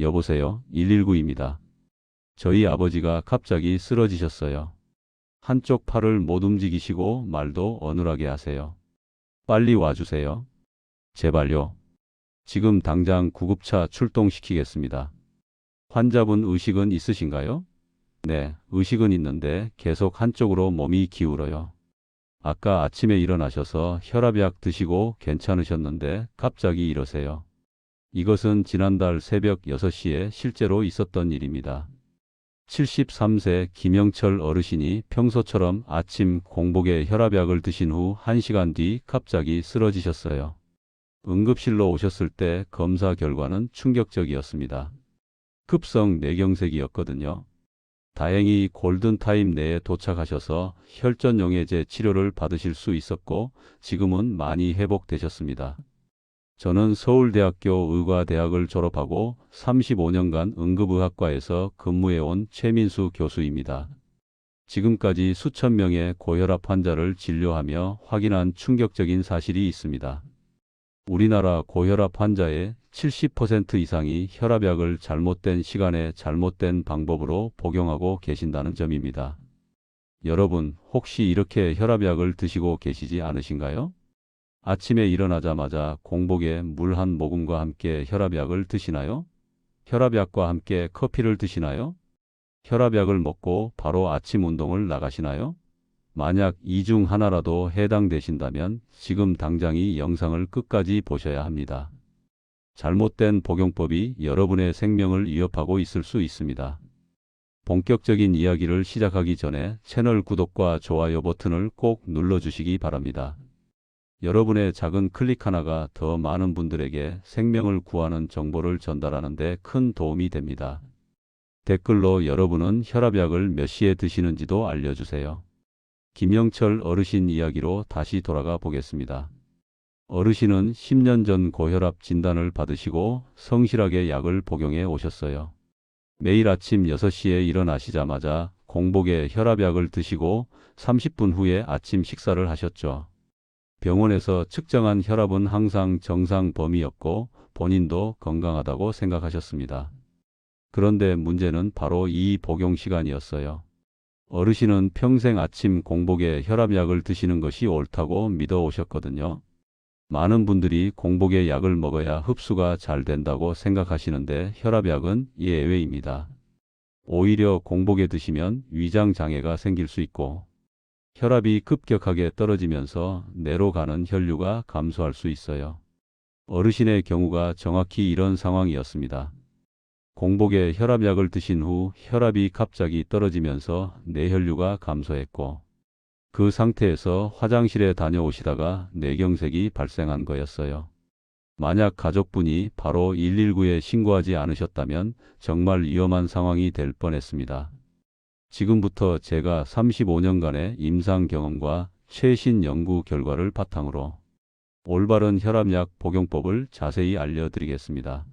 여보세요, 119입니다. 저희 아버지가 갑자기 쓰러지셨어요. 한쪽 팔을 못 움직이시고 말도 어눌하게 하세요. 빨리 와주세요. 제발요. 지금 당장 구급차 출동시키겠습니다. 환자분 의식은 있으신가요? 네, 의식은 있는데 계속 한쪽으로 몸이 기울어요. 아까 아침에 일어나셔서 혈압약 드시고 괜찮으셨는데 갑자기 이러세요. 이것은 지난달 새벽 6시에 실제로 있었던 일입니다. 73세 김영철 어르신이 평소처럼 아침 공복에 혈압약을 드신 후 1시간 뒤 갑자기 쓰러지셨어요. 응급실로 오셨을 때 검사 결과는 충격적이었습니다. 급성 뇌경색이었거든요. 다행히 골든타임 내에 도착하셔서 혈전용해제 치료를 받으실 수 있었고 지금은 많이 회복되셨습니다. 저는 서울대학교 의과대학을 졸업하고 35년간 응급의학과에서 근무해온 최민수 교수입니다. 지금까지 수천 명의 고혈압 환자를 진료하며 확인한 충격적인 사실이 있습니다. 우리나라 고혈압 환자의 70% 이상이 혈압약을 잘못된 시간에 잘못된 방법으로 복용하고 계신다는 점입니다. 여러분, 혹시 이렇게 혈압약을 드시고 계시지 않으신가요? 아침에 일어나자마자 공복에 물 한 모금과 함께 혈압약을 드시나요? 혈압약과 함께 커피를 드시나요? 혈압약을 먹고 바로 아침 운동을 나가시나요? 만약 이 중 하나라도 해당되신다면 지금 당장 이 영상을 끝까지 보셔야 합니다. 잘못된 복용법이 여러분의 생명을 위협하고 있을 수 있습니다. 본격적인 이야기를 시작하기 전에 채널 구독과 좋아요 버튼을 꼭 눌러주시기 바랍니다. 여러분의 작은 클릭 하나가 더 많은 분들에게 생명을 구하는 정보를 전달하는 데 큰 도움이 됩니다. 댓글로 여러분은 혈압약을 몇 시에 드시는지도 알려주세요. 김영철 어르신 이야기로 다시 돌아가 보겠습니다. 어르신은 10년 전 고혈압 진단을 받으시고 성실하게 약을 복용해 오셨어요. 매일 아침 6시에 일어나시자마자 공복에 혈압약을 드시고 30분 후에 아침 식사를 하셨죠. 병원에서 측정한 혈압은 항상 정상 범위였고 본인도 건강하다고 생각하셨습니다. 그런데 문제는 바로 이 복용 시간이었어요. 어르신은 평생 아침 공복에 혈압약을 드시는 것이 옳다고 믿어 오셨거든요. 많은 분들이 공복에 약을 먹어야 흡수가 잘 된다고 생각하시는데 혈압약은 예외입니다. 오히려 공복에 드시면 위장 장애가 생길 수 있고 혈압이 급격하게 떨어지면서 뇌로 가는 혈류가 감소할 수 있어요. 어르신의 경우가 정확히 이런 상황이었습니다. 공복에 혈압약을 드신 후 혈압이 갑자기 떨어지면서 뇌혈류가 감소했고 그 상태에서 화장실에 다녀오시다가 뇌경색이 발생한 거였어요. 만약 가족분이 바로 119에 신고하지 않으셨다면 정말 위험한 상황이 될 뻔했습니다. 지금부터 제가 35년간의 임상 경험과 최신 연구 결과를 바탕으로 올바른 혈압약 복용법을 자세히 알려드리겠습니다.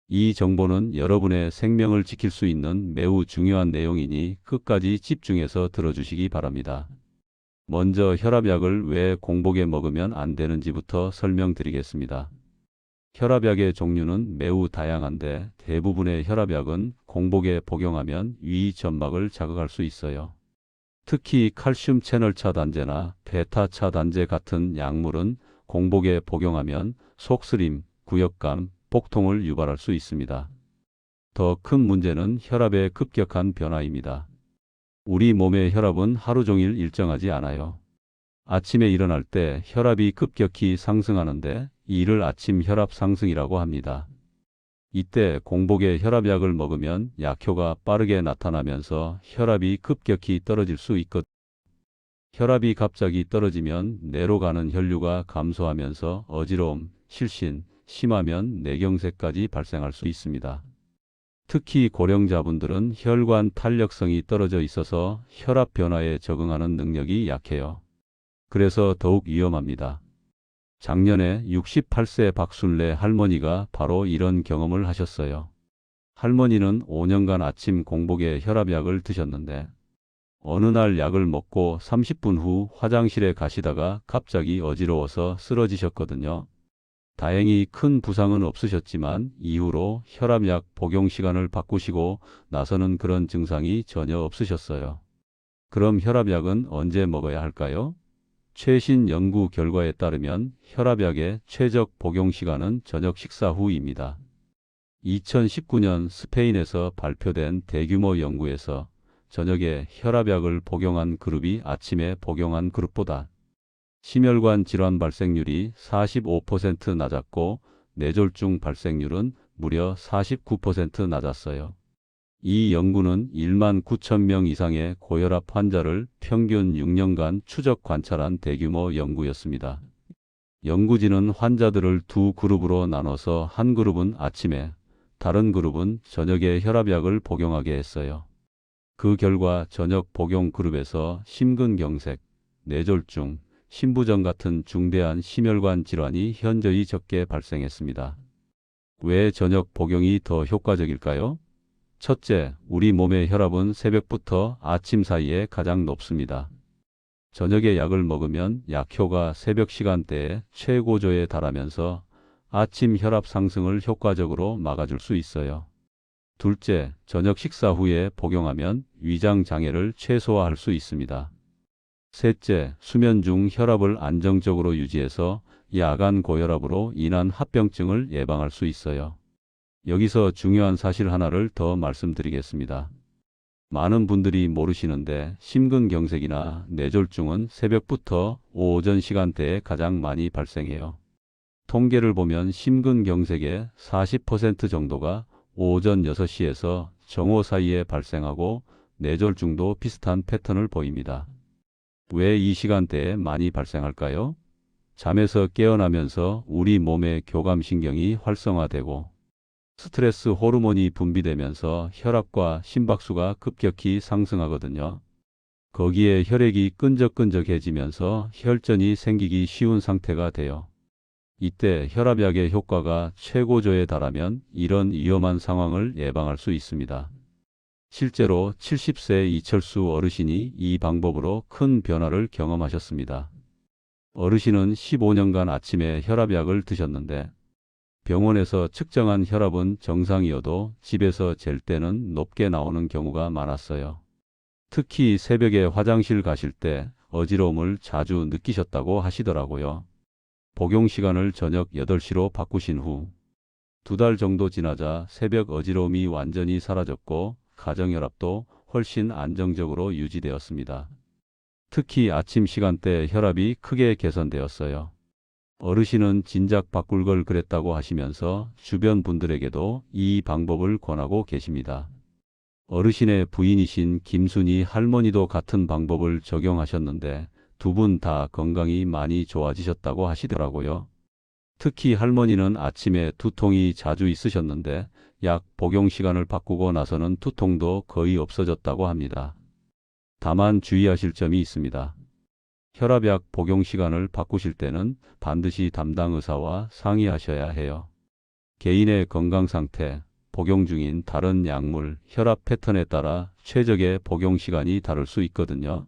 이 정보는 여러분의 생명을 지킬 수 있는 매우 중요한 내용이니 끝까지 집중해서 들어주시기 바랍니다. 먼저 혈압약을 왜 공복에 먹으면 안 되는지부터 설명드리겠습니다. 혈압약의 종류는 매우 다양한데 대부분의 혈압약은 공복에 복용하면 위 점막을 자극할 수 있어요. 특히 칼슘 채널 차단제나 베타 차단제 같은 약물은 공복에 복용하면 속쓰림, 구역감, 복통을 유발할 수 있습니다. 더 큰 문제는 혈압의 급격한 변화입니다. 우리 몸의 혈압은 하루 종일 일정하지 않아요. 아침에 일어날 때 혈압이 급격히 상승하는데 이를 아침 혈압 상승이라고 합니다. 이때 공복에 혈압약을 먹으면 약효가 빠르게 나타나면서 혈압이 급격히 떨어질 수 있거든요. 혈압이 갑자기 떨어지면 뇌로 가는 혈류가 감소하면서 어지러움, 실신, 심하면 뇌경색까지 발생할 수 있습니다. 특히 고령자분들은 혈관 탄력성이 떨어져 있어서 혈압 변화에 적응하는 능력이 약해요. 그래서 더욱 위험합니다. 작년에 68세 박순례 할머니가 바로 이런 경험을 하셨어요. 할머니는 5년간 아침 공복에 혈압약을 드셨는데 어느 날 약을 먹고 30분 후 화장실에 가시다가 갑자기 어지러워서 쓰러지셨거든요. 다행히 큰 부상은 없으셨지만 이후로 혈압약 복용 시간을 바꾸시고 나서는 그런 증상이 전혀 없으셨어요. 그럼 혈압약은 언제 먹어야 할까요? 최신 연구 결과에 따르면 혈압약의 최적 복용 시간은 저녁 식사 후입니다. 2019년 스페인에서 발표된 대규모 연구에서 저녁에 혈압약을 복용한 그룹이 아침에 복용한 그룹보다 심혈관 질환 발생률이 45% 낮았고 뇌졸중 발생률은 무려 49% 낮았어요. 이 연구는 1만 9천 명 이상의 고혈압 환자를 평균 6년간 추적 관찰한 대규모 연구였습니다. 연구진은 환자들을 두 그룹으로 나눠서 한 그룹은 아침에, 다른 그룹은 저녁에 혈압약을 복용하게 했어요. 그 결과 저녁 복용 그룹에서 심근경색, 뇌졸중, 심부전 같은 중대한 심혈관 질환이 현저히 적게 발생했습니다. 왜 저녁 복용이 더 효과적일까요? 첫째, 우리 몸의 혈압은 새벽부터 아침 사이에 가장 높습니다. 저녁에 약을 먹으면 약효가 새벽 시간대에 최고조에 달하면서 아침 혈압 상승을 효과적으로 막아줄 수 있어요. 둘째, 저녁 식사 후에 복용하면 위장 장애를 최소화할 수 있습니다. 셋째, 수면 중 혈압을 안정적으로 유지해서 야간 고혈압으로 인한 합병증을 예방할 수 있어요. 여기서 중요한 사실 하나를 더 말씀드리겠습니다. 많은 분들이 모르시는데 심근경색이나 뇌졸중은 새벽부터 오전 시간대에 가장 많이 발생해요. 통계를 보면 심근경색의 40% 정도가 오전 6시에서 정오 사이에 발생하고 뇌졸중도 비슷한 패턴을 보입니다. 왜 이 시간대에 많이 발생할까요? 잠에서 깨어나면서 우리 몸의 교감신경이 활성화되고 스트레스 호르몬이 분비되면서 혈압과 심박수가 급격히 상승하거든요. 거기에 혈액이 끈적끈적해지면서 혈전이 생기기 쉬운 상태가 돼요. 이때 혈압약의 효과가 최고조에 달하면 이런 위험한 상황을 예방할 수 있습니다. 실제로 70세 이철수 어르신이 이 방법으로 큰 변화를 경험하셨습니다. 어르신은 15년간 아침에 혈압약을 드셨는데 병원에서 측정한 혈압은 정상이어도 집에서 잴 때는 높게 나오는 경우가 많았어요. 특히 새벽에 화장실 가실 때 어지러움을 자주 느끼셨다고 하시더라고요. 복용 시간을 저녁 8시로 바꾸신 후 2달 정도 지나자 새벽 어지러움이 완전히 사라졌고 가정혈압도 훨씬 안정적으로 유지되었습니다. 특히 아침 시간대 혈압이 크게 개선되었어요. 어르신은 진작 바꿀 걸 그랬다고 하시면서 주변 분들에게도 이 방법을 권하고 계십니다. 어르신의 부인이신 김순희 할머니도 같은 방법을 적용하셨는데 두 분 다 건강이 많이 좋아지셨다고 하시더라고요. 특히 할머니는 아침에 두통이 자주 있으셨는데 약 복용 시간을 바꾸고 나서는 두통도 거의 없어졌다고 합니다. 다만 주의하실 점이 있습니다. 혈압약 복용 시간을 바꾸실 때는 반드시 담당 의사와 상의하셔야 해요. 개인의 건강 상태, 복용 중인 다른 약물, 혈압 패턴에 따라 최적의 복용 시간이 다를 수 있거든요.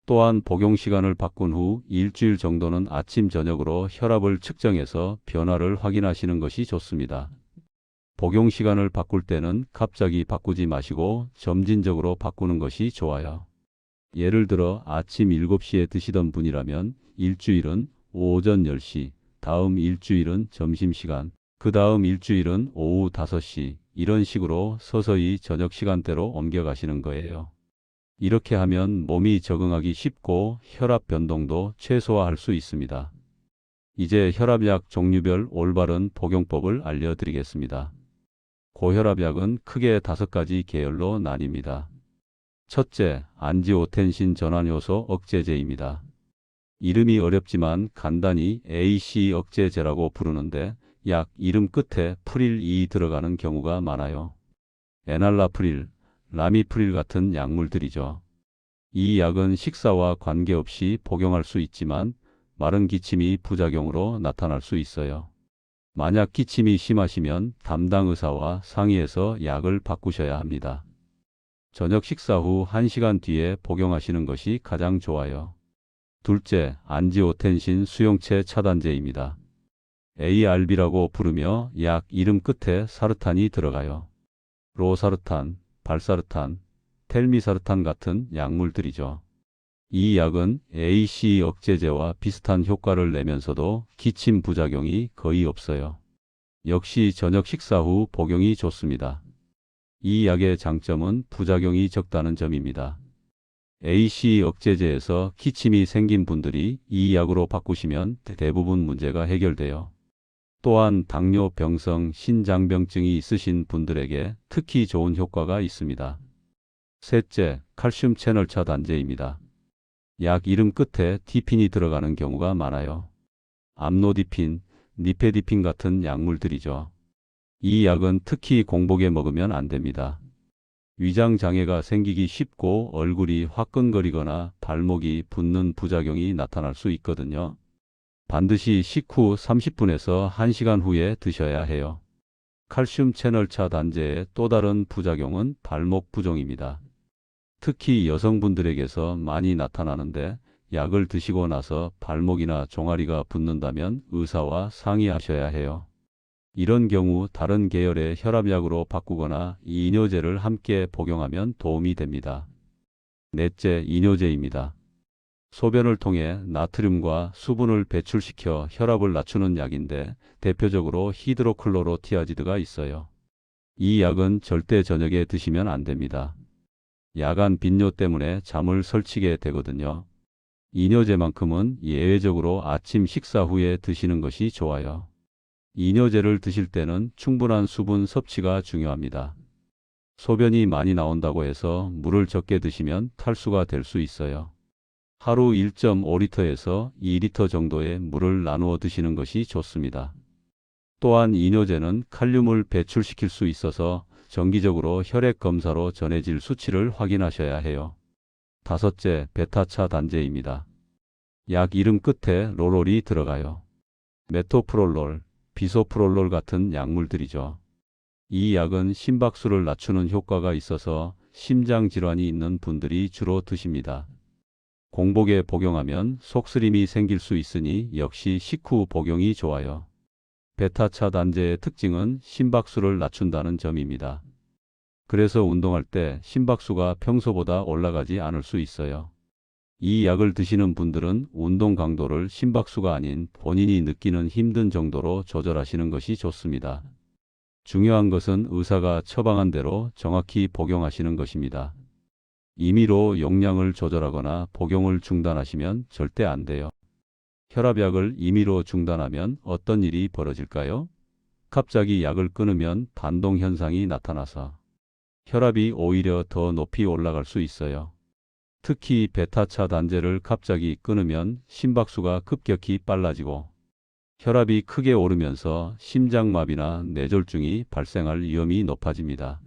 또한 복용 시간을 바꾼 후 일주일 정도는 아침, 저녁으로 혈압을 측정해서 변화를 확인하시는 것이 좋습니다. 복용 시간을 바꿀 때는 갑자기 바꾸지 마시고 점진적으로 바꾸는 것이 좋아요. 예를 들어 아침 7시에 드시던 분이라면 일주일은 오전 10시, 다음 일주일은 점심시간, 그 다음 일주일은 오후 5시, 이런 식으로 서서히 저녁 시간대로 옮겨가시는 거예요. 이렇게 하면 몸이 적응하기 쉽고 혈압 변동도 최소화할 수 있습니다. 이제 혈압약 종류별 올바른 복용법을 알려드리겠습니다. 고혈압약은 크게 5가지 계열로 나뉩니다. 첫째, 안지오텐신 전환효소 억제제입니다. 이름이 어렵지만 간단히 AC 억제제라고 부르는데 약 이름 끝에 프릴-이 들어가는 경우가 많아요. 에날라프릴, 라미프릴 같은 약물들이죠. 이 약은 식사와 관계없이 복용할 수 있지만 마른 기침이 부작용으로 나타날 수 있어요. 만약 기침이 심하시면 담당 의사와 상의해서 약을 바꾸셔야 합니다. 저녁 식사 후 1시간 뒤에 복용하시는 것이 가장 좋아요. 둘째, 안지오텐신 수용체 차단제입니다. ARB라고 부르며 약 이름 끝에 사르탄이 들어가요. 로사르탄, 발사르탄, 텔미사르탄 같은 약물들이죠. 이 약은 ACE 억제제와 비슷한 효과를 내면서도 기침 부작용이 거의 없어요. 역시 저녁 식사 후 복용이 좋습니다. 이 약의 장점은 부작용이 적다는 점입니다. ACE 억제제에서 기침이 생긴 분들이 이 약으로 바꾸시면 대부분 문제가 해결돼요. 또한 당뇨, 병성, 신장병증이 있으신 분들에게 특히 좋은 효과가 있습니다. 셋째, 칼슘 채널 차단제입니다. 약 이름 끝에 디핀이 들어가는 경우가 많아요. 암로디핀, 니페디핀 같은 약물들이죠. 이 약은 특히 공복에 먹으면 안 됩니다. 위장 장애가 생기기 쉽고 얼굴이 화끈거리거나 발목이 붓는 부작용이 나타날 수 있거든요. 반드시 식후 30분에서 1시간 후에 드셔야 해요. 칼슘 채널 차단제의 또 다른 부작용은 발목 부종입니다. 특히 여성분들에게서 많이 나타나는데 약을 드시고 나서 발목이나 종아리가 붓는다면 의사와 상의하셔야 해요. 이런 경우 다른 계열의 혈압약으로 바꾸거나 이뇨제를 함께 복용하면 도움이 됩니다. 넷째, 이뇨제입니다. 소변을 통해 나트륨과 수분을 배출시켜 혈압을 낮추는 약인데 대표적으로 히드로클로로티아지드가 있어요. 이 약은 절대 저녁에 드시면 안 됩니다. 야간 빈뇨 때문에 잠을 설치게 되거든요. 이뇨제만큼은 예외적으로 아침 식사 후에 드시는 것이 좋아요. 이뇨제를 드실 때는 충분한 수분 섭취가 중요합니다. 소변이 많이 나온다고 해서 물을 적게 드시면 탈수가 될 수 있어요. 하루 1.5리터에서 2리터 정도의 물을 나누어 드시는 것이 좋습니다. 또한 이뇨제는 칼륨을 배출시킬 수 있어서 정기적으로 혈액 검사로 전해질 수치를 확인하셔야 해요. 다섯째, 베타차 단제입니다. 약 이름 끝에 롤롤이 들어가요. 메토프롤롤, 비소프롤롤 같은 약물들이죠. 이 약은 심박수를 낮추는 효과가 있어서 심장 질환이 있는 분들이 주로 드십니다. 공복에 복용하면 속쓰림이 생길 수 있으니 역시 식후 복용이 좋아요. 베타차 단제의 특징은 심박수를 낮춘다는 점입니다. 그래서 운동할 때 심박수가 평소보다 올라가지 않을 수 있어요. 이 약을 드시는 분들은 운동 강도를 심박수가 아닌 본인이 느끼는 힘든 정도로 조절하시는 것이 좋습니다. 중요한 것은 의사가 처방한 대로 정확히 복용하시는 것입니다. 임의로 용량을 조절하거나 복용을 중단하시면 절대 안 돼요. 혈압약을 임의로 중단하면 어떤 일이 벌어질까요? 갑자기 약을 끊으면 반동 현상이 나타나서 혈압이 오히려 더 높이 올라갈 수 있어요. 특히 베타차 단제를 갑자기 끊으면 심박수가 급격히 빨라지고 혈압이 크게 오르면서 심장마비나 뇌졸중이 발생할 위험이 높아집니다.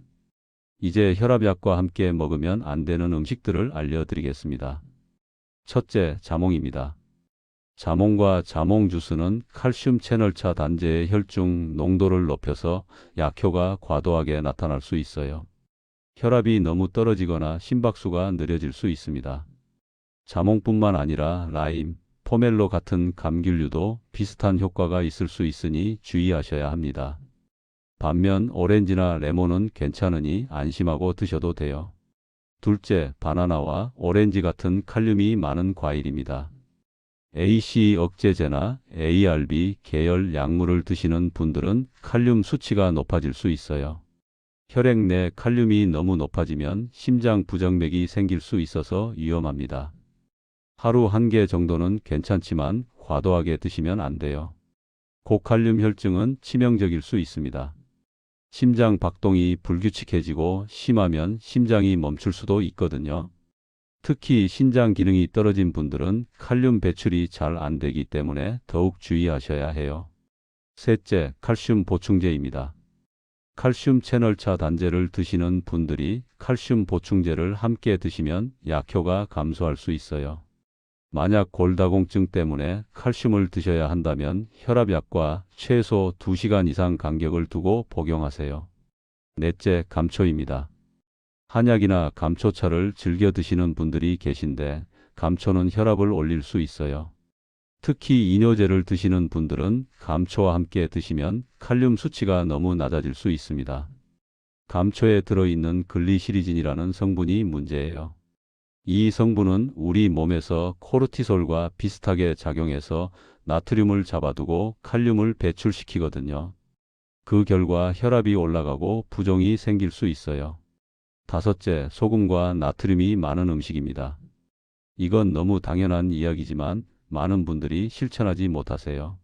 이제 혈압약과 함께 먹으면 안 되는 음식들을 알려드리겠습니다. 첫째, 자몽입니다. 자몽과 자몽 주스는 칼슘 채널차 단제의 혈중 농도를 높여서 약효가 과도하게 나타날 수 있어요. 혈압이 너무 떨어지거나 심박수가 느려질 수 있습니다. 자몽뿐만 아니라 라임, 포멜로 같은 감귤류도 비슷한 효과가 있을 수 있으니 주의하셔야 합니다. 반면 오렌지나 레몬은 괜찮으니 안심하고 드셔도 돼요. 둘째, 바나나와 오렌지 같은 칼륨이 많은 과일입니다. ACE 억제제나 ARB 계열 약물을 드시는 분들은 칼륨 수치가 높아질 수 있어요. 혈액 내 칼륨이 너무 높아지면 심장 부정맥이 생길 수 있어서 위험합니다. 하루 1개 정도는 괜찮지만 과도하게 드시면 안 돼요. 고칼륨 혈증은 치명적일 수 있습니다. 심장 박동이 불규칙해지고 심하면 심장이 멈출 수도 있거든요. 특히 신장 기능이 떨어진 분들은 칼륨 배출이 잘 안 되기 때문에 더욱 주의하셔야 해요. 셋째, 칼슘 보충제입니다. 칼슘 채널차 단제를 드시는 분들이 칼슘 보충제를 함께 드시면 약효가 감소할 수 있어요. 만약 골다공증 때문에 칼슘을 드셔야 한다면 혈압약과 최소 2시간 이상 간격을 두고 복용하세요. 넷째, 감초입니다. 한약이나 감초차를 즐겨 드시는 분들이 계신데 감초는 혈압을 올릴 수 있어요. 특히 이뇨제를 드시는 분들은 감초와 함께 드시면 칼륨 수치가 너무 낮아질 수 있습니다. 감초에 들어있는 글리시리진이라는 성분이 문제예요. 이 성분은 우리 몸에서 코르티솔과 비슷하게 작용해서 나트륨을 잡아두고 칼륨을 배출시키거든요. 그 결과 혈압이 올라가고 부종이 생길 수 있어요. 다섯째, 소금과 나트륨이 많은 음식입니다. 이건 너무 당연한 이야기지만 많은 분들이 실천하지 못하세요.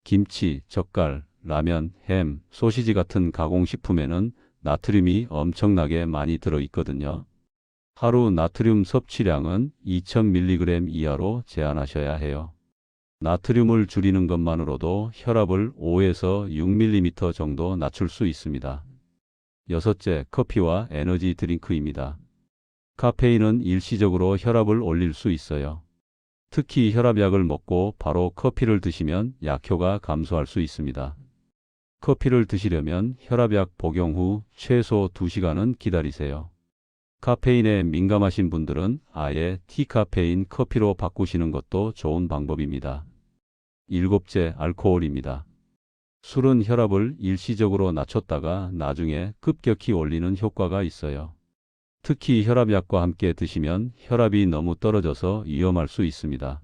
김치, 젓갈, 라면, 햄, 소시지 같은 가공식품에는 나트륨이 엄청나게 많이 들어있거든요. 하루 나트륨 섭취량은 2000mg 이하로 제한하셔야 해요. 나트륨을 줄이는 것만으로도 혈압을 5에서 6mm 정도 낮출 수 있습니다. 여섯째, 커피와 에너지 드링크입니다. 카페인은 일시적으로 혈압을 올릴 수 있어요. 특히 혈압약을 먹고 바로 커피를 드시면 약효가 감소할 수 있습니다. 커피를 드시려면 혈압약 복용 후 최소 2시간은 기다리세요. 카페인에 민감하신 분들은 아예 디카페인 커피로 바꾸시는 것도 좋은 방법입니다. 일곱째, 알코올입니다. 술은 혈압을 일시적으로 낮췄다가 나중에 급격히 올리는 효과가 있어요. 특히 혈압약과 함께 드시면 혈압이 너무 떨어져서 위험할 수 있습니다.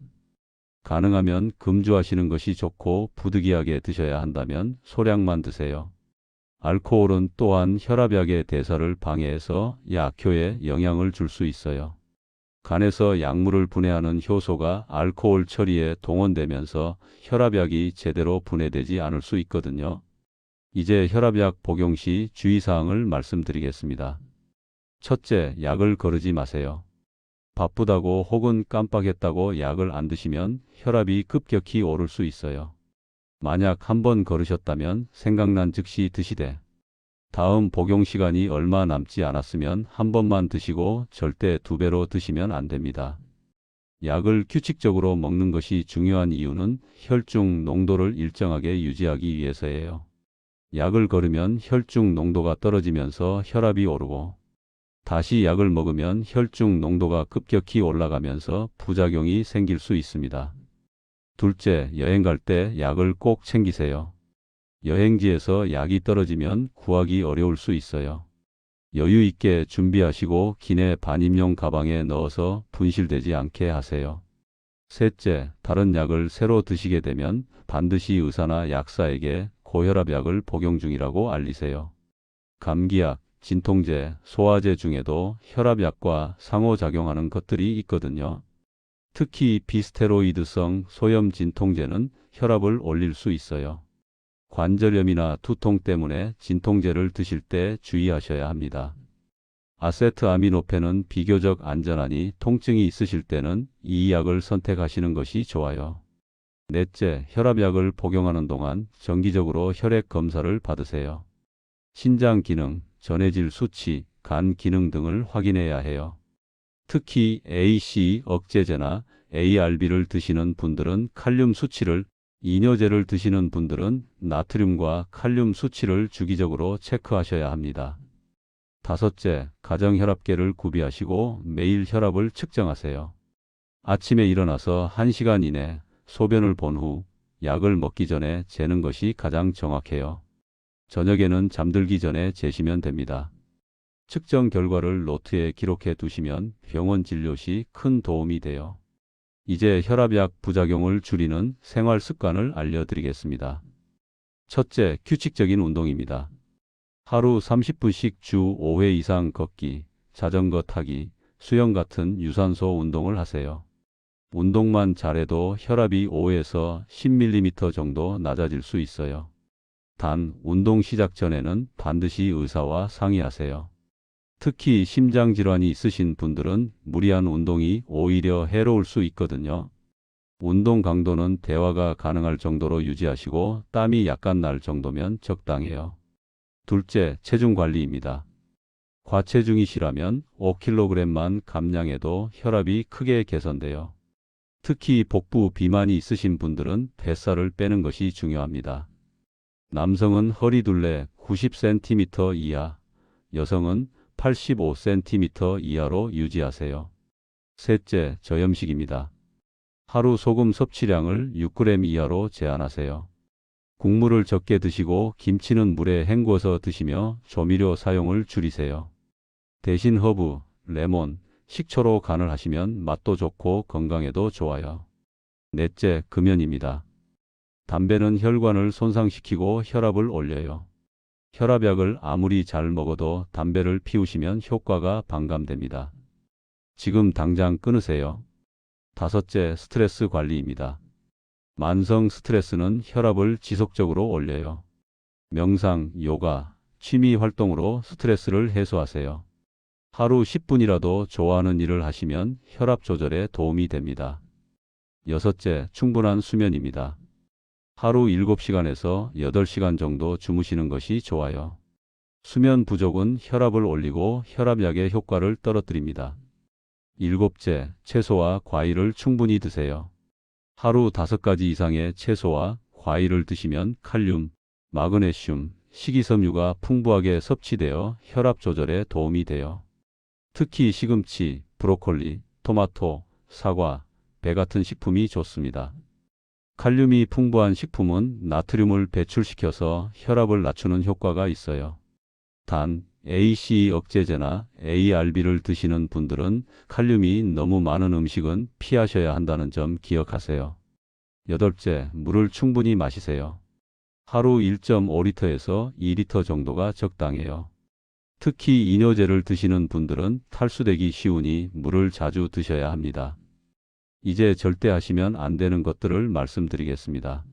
가능하면 금주하시는 것이 좋고 부득이하게 드셔야 한다면 소량만 드세요. 알코올은 또한 혈압약의 대사를 방해해서 약효에 영향을 줄 수 있어요. 간에서 약물을 분해하는 효소가 알코올 처리에 동원되면서 혈압약이 제대로 분해되지 않을 수 있거든요. 이제 혈압약 복용 시 주의사항을 말씀드리겠습니다. 첫째, 약을 거르지 마세요. 바쁘다고 혹은 깜빡했다고 약을 안 드시면 혈압이 급격히 오를 수 있어요. 만약 한 번 거르셨다면 생각난 즉시 드시되 다음 복용 시간이 얼마 남지 않았으면 한 번만 드시고 절대 2배로 드시면 안 됩니다. 약을 규칙적으로 먹는 것이 중요한 이유는 혈중 농도를 일정하게 유지하기 위해서예요. 약을 거르면 혈중 농도가 떨어지면서 혈압이 오르고 다시 약을 먹으면 혈중 농도가 급격히 올라가면서 부작용이 생길 수 있습니다. 둘째, 여행 갈 때 약을 꼭 챙기세요. 여행지에서 약이 떨어지면 구하기 어려울 수 있어요. 여유 있게 준비하시고 기내 반입용 가방에 넣어서 분실되지 않게 하세요. 셋째, 다른 약을 새로 드시게 되면 반드시 의사나 약사에게 고혈압 약을 복용 중이라고 알리세요. 감기약, 진통제, 소화제 중에도 혈압약과 상호작용하는 것들이 있거든요. 특히 비스테로이드성 소염 진통제는 혈압을 올릴 수 있어요. 관절염이나 두통 때문에 진통제를 드실 때 주의하셔야 합니다. 아세트아미노펜은 비교적 안전하니 통증이 있으실 때는 이 약을 선택하시는 것이 좋아요. 넷째, 혈압약을 복용하는 동안 정기적으로 혈액 검사를 받으세요. 신장 기능, 전해질 수치, 간 기능 등을 확인해야 해요. 특히 AC 억제제나 ARB를 드시는 분들은 칼륨 수치를, 이뇨제를 드시는 분들은 나트륨과 칼륨 수치를 주기적으로 체크하셔야 합니다. 다섯째, 가정혈압계를 구비하시고 매일 혈압을 측정하세요. 아침에 일어나서 1시간 이내 소변을 본 후 약을 먹기 전에 재는 것이 가장 정확해요. 저녁에는 잠들기 전에 재시면 됩니다. 측정 결과를 노트에 기록해 두시면 병원 진료 시 큰 도움이 돼요. 이제 혈압약 부작용을 줄이는 생활 습관을 알려드리겠습니다. 첫째, 규칙적인 운동입니다. 하루 30분씩 주 5회 이상 걷기, 자전거 타기, 수영 같은 유산소 운동을 하세요. 운동만 잘해도 혈압이 5에서 10mm 정도 낮아질 수 있어요. 단, 운동 시작 전에는 반드시 의사와 상의하세요. 특히 심장질환이 있으신 분들은 무리한 운동이 오히려 해로울 수 있거든요. 운동 강도는 대화가 가능할 정도로 유지하시고 땀이 약간 날 정도면 적당해요. 둘째, 체중 관리입니다. 과체중이시라면 5kg만 감량해도 혈압이 크게 개선돼요. 특히 복부 비만이 있으신 분들은 뱃살을 빼는 것이 중요합니다. 남성은 허리둘레 90cm 이하, 여성은 85cm 이하로 유지하세요. 셋째, 저염식입니다. 하루 소금 섭취량을 6g 이하로 제한하세요. 국물을 적게 드시고 김치는 물에 헹궈서 드시며 조미료 사용을 줄이세요. 대신 허브, 레몬, 식초로 간을 하시면 맛도 좋고 건강에도 좋아요. 넷째, 금연입니다. 담배는 혈관을 손상시키고 혈압을 올려요. 혈압약을 아무리 잘 먹어도 담배를 피우시면 효과가 반감됩니다. 지금 당장 끊으세요. 다섯째, 스트레스 관리입니다. 만성 스트레스는 혈압을 지속적으로 올려요. 명상, 요가, 취미 활동으로 스트레스를 해소하세요. 하루 10분이라도 좋아하는 일을 하시면 혈압 조절에 도움이 됩니다. 여섯째, 충분한 수면입니다. 하루 7시간에서 8시간 정도 주무시는 것이 좋아요. 수면 부족은 혈압을 올리고 혈압약의 효과를 떨어뜨립니다. 일곱째, 채소와 과일을 충분히 드세요. 하루 5가지 이상의 채소와 과일을 드시면 칼륨, 마그네슘, 식이섬유가 풍부하게 섭취되어 혈압 조절에 도움이 돼요. 특히 시금치, 브로콜리, 토마토, 사과, 배 같은 식품이 좋습니다. 칼륨이 풍부한 식품은 나트륨을 배출시켜서 혈압을 낮추는 효과가 있어요. 단, ACE 억제제나 ARB를 드시는 분들은 칼륨이 너무 많은 음식은 피하셔야 한다는 점 기억하세요. 여덟째, 물을 충분히 마시세요. 하루 1.5리터에서 2리터 정도가 적당해요. 특히 이뇨제를 드시는 분들은 탈수되기 쉬우니 물을 자주 드셔야 합니다. 이제 절대 하시면 안 되는 것들을 말씀드리겠습니다.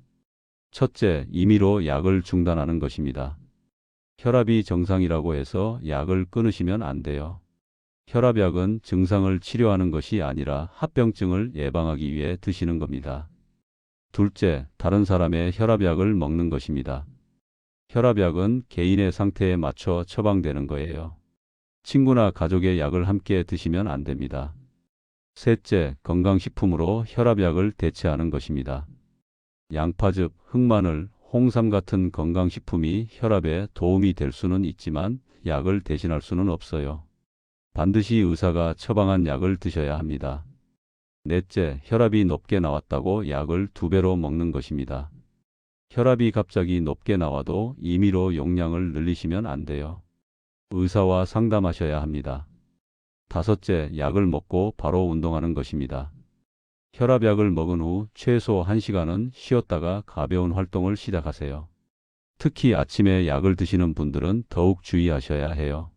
첫째, 임의로 약을 중단하는 것입니다. 혈압이 정상이라고 해서 약을 끊으시면 안 돼요. 혈압약은 증상을 치료하는 것이 아니라 합병증을 예방하기 위해 드시는 겁니다. 둘째, 다른 사람의 혈압약을 먹는 것입니다. 혈압약은 개인의 상태에 맞춰 처방되는 거예요. 친구나 가족의 약을 함께 드시면 안 됩니다. 셋째, 건강식품으로 혈압약을 대체하는 것입니다. 양파즙, 흑마늘, 홍삼 같은 건강식품이 혈압에 도움이 될 수는 있지만 약을 대신할 수는 없어요. 반드시 의사가 처방한 약을 드셔야 합니다. 넷째, 혈압이 높게 나왔다고 약을 2배로 먹는 것입니다. 혈압이 갑자기 높게 나와도 임의로 용량을 늘리시면 안 돼요. 의사와 상담하셔야 합니다. 다섯째, 약을 먹고 바로 운동하는 것입니다. 혈압약을 먹은 후 최소 1시간은 쉬었다가 가벼운 활동을 시작하세요. 특히 아침에 약을 드시는 분들은 더욱 주의하셔야 해요.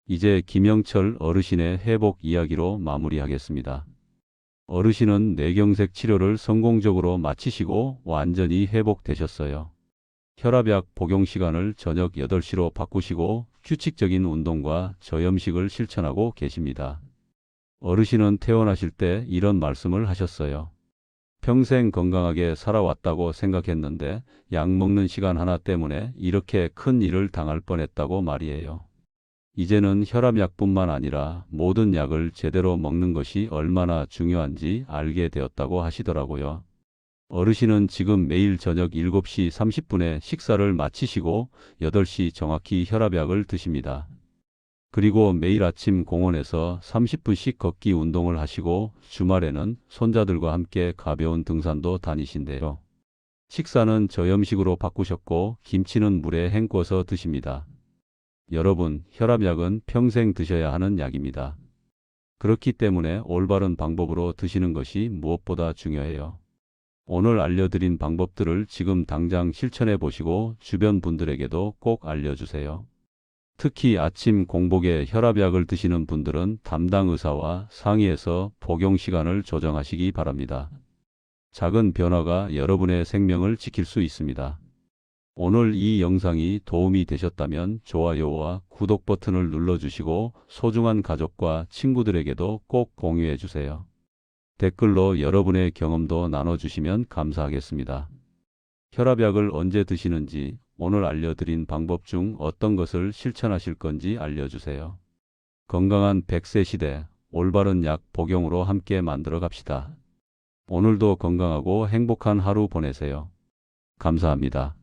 이제 김영철 어르신의 회복 이야기로 마무리하겠습니다. 어르신은 뇌경색 치료를 성공적으로 마치시고 완전히 회복되셨어요. 혈압약 복용 시간을 저녁 8시로 바꾸시고 규칙적인 운동과 저염식을 실천하고 계십니다. 어르신은 퇴원하실 때 이런 말씀을 하셨어요. 평생 건강하게 살아왔다고 생각했는데 약 먹는 시간 하나 때문에 이렇게 큰 일을 당할 뻔했다고 말이에요. 이제는 혈압약뿐만 아니라 모든 약을 제대로 먹는 것이 얼마나 중요한지 알게 되었다고 하시더라고요. 어르신은 지금 매일 저녁 7시 30분에 식사를 마치시고 8시 정확히 혈압약을 드십니다. 그리고 매일 아침 공원에서 30분씩 걷기 운동을 하시고 주말에는 손자들과 함께 가벼운 등산도 다니신대요. 식사는 저염식으로 바꾸셨고 김치는 물에 헹궈서 드십니다. 여러분, 혈압약은 평생 드셔야 하는 약입니다. 그렇기 때문에 올바른 방법으로 드시는 것이 무엇보다 중요해요. 오늘 알려드린 방법들을 지금 당장 실천해 보시고 주변 분들에게도 꼭 알려주세요. 특히 아침 공복에 혈압약을 드시는 분들은 담당 의사와 상의해서 복용 시간을 조정하시기 바랍니다. 작은 변화가 여러분의 생명을 지킬 수 있습니다. 오늘 이 영상이 도움이 되셨다면 좋아요와 구독 버튼을 눌러주시고 소중한 가족과 친구들에게도 꼭 공유해 주세요. 댓글로 여러분의 경험도 나눠주시면 감사하겠습니다. 혈압약을 언제 드시는지, 오늘 알려드린 방법 중 어떤 것을 실천하실 건지 알려주세요. 건강한 100세 시대, 올바른 약 복용으로 함께 만들어 갑시다. 오늘도 건강하고 행복한 하루 보내세요. 감사합니다.